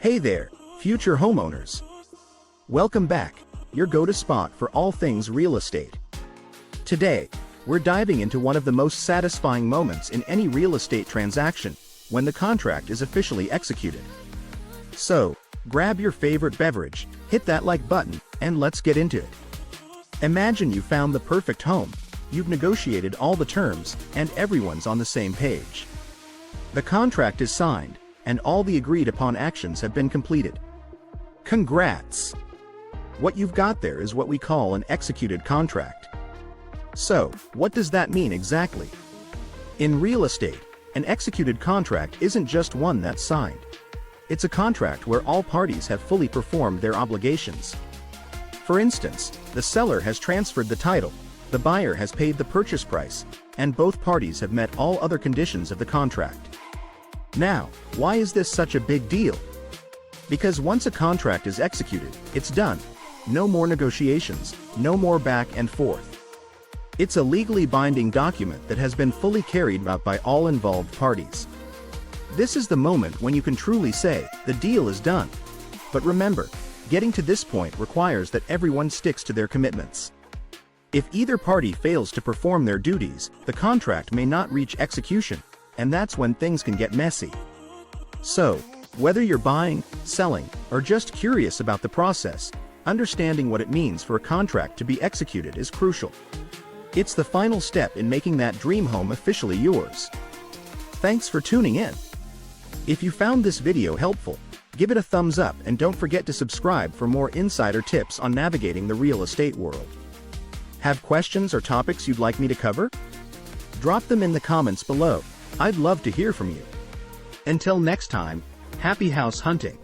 Hey there, future homeowners. Welcome back, your go-to spot for all things real estate. Today, we're diving into one of the most satisfying moments in any real estate transaction, when the contract is officially executed. So, grab your favorite beverage, hit that like button, and let's get into it. Imagine you found the perfect home, you've negotiated all the terms, and everyone's on the same page. The contract is signed, and all the agreed-upon actions have been completed. Congrats! What you've got there is what we call an executed contract. So, what does that mean exactly? In real estate, an executed contract isn't just one that's signed. It's a contract where all parties have fully performed their obligations. For instance, the seller has transferred the title, the buyer has paid the purchase price, and both parties have met all other conditions of the contract. Now, why is this such a big deal? Because once a contract is executed, it's done. No more negotiations, no more back and forth. It's a legally binding document that has been fully carried out by all involved parties. This is the moment when you can truly say, the deal is done. But remember, getting to this point requires that everyone sticks to their commitments. If either party fails to perform their duties, the contract may not reach execution, and that's when things can get messy. So, whether you're buying, selling, or just curious about the process, understanding what it means for a contract to be executed is crucial. It's the final step in making that dream home officially yours. Thanks for tuning in. If you found this video helpful, give it a thumbs up and don't forget to subscribe for more insider tips on navigating the real estate world. Have questions or topics you'd like me to cover? Drop them in the comments below. I'd love to hear from you. Until next time, happy house hunting.